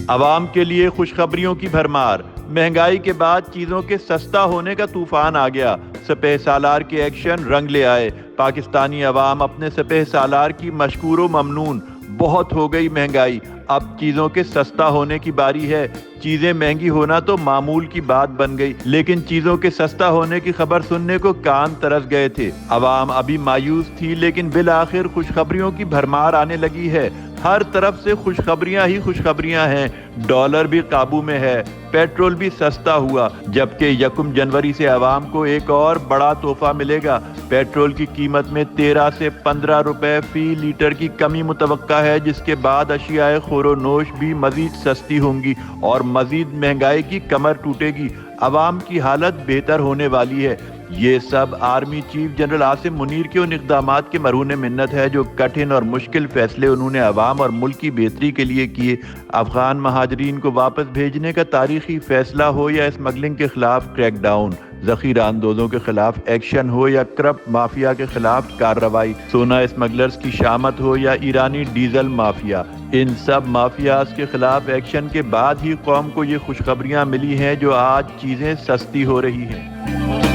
عوام کے لیے خوشخبریوں کی بھرمار، مہنگائی کے بعد چیزوں کے سستا ہونے کا طوفان آ گیا، سپہ سالار کے ایکشن رنگ لے آئے، پاکستانی عوام اپنے سپہ سالار کی مشکور و ممنون، بہت ہو گئی مہنگائی، اب چیزوں کے سستا ہونے کی باری ہے۔ چیزیں مہنگی ہونا تو معمول کی بات بن گئی، لیکن چیزوں کے سستا ہونے کی خبر سننے کو کان ترس گئے تھے۔ عوام ابھی مایوس تھی، لیکن بالآخر خوشخبریوں کی بھرمار آنے لگی ہے۔ ہر طرف سے خوشخبریاں ہی خوشخبریاں ہیں، ڈالر بھی قابو میں ہے، پیٹرول بھی سستا ہوا، جبکہ 1 جنوری سے عوام کو ایک اور بڑا تحفہ ملے گا۔ پیٹرول کی قیمت میں 13 سے 15 روپے فی لیٹر کی کمی متوقع ہے، جس کے بعد اشیاء خور و نوش بھی مزید سستی ہوں گی اور مزید مہنگائی کی کمر ٹوٹے گی۔ عوام کی حالت بہتر ہونے والی ہے۔ یہ سب army chief general Asim Munir کے ان اقدامات کے مرہون منت ہے جو کٹھن اور مشکل فیصلے انہوں نے عوام اور ملک کی بہتری کے لیے کیے۔ افغان مہاجرین کو واپس بھیجنے کا تاریخی فیصلہ ہو یا اسمگلنگ کے خلاف کریک ڈاؤن، ذخیرہ اندوزوں کے خلاف ایکشن ہو یا کرپٹ مافیا کے خلاف کارروائی، سونا اسمگلرز کی شامت ہو یا ایرانی ڈیزل مافیا، ان سب مافیاز کے خلاف ایکشن کے بعد ہی قوم کو یہ خوشخبریاں ملی ہیں جو آج چیزیں سستی ہو رہی ہیں۔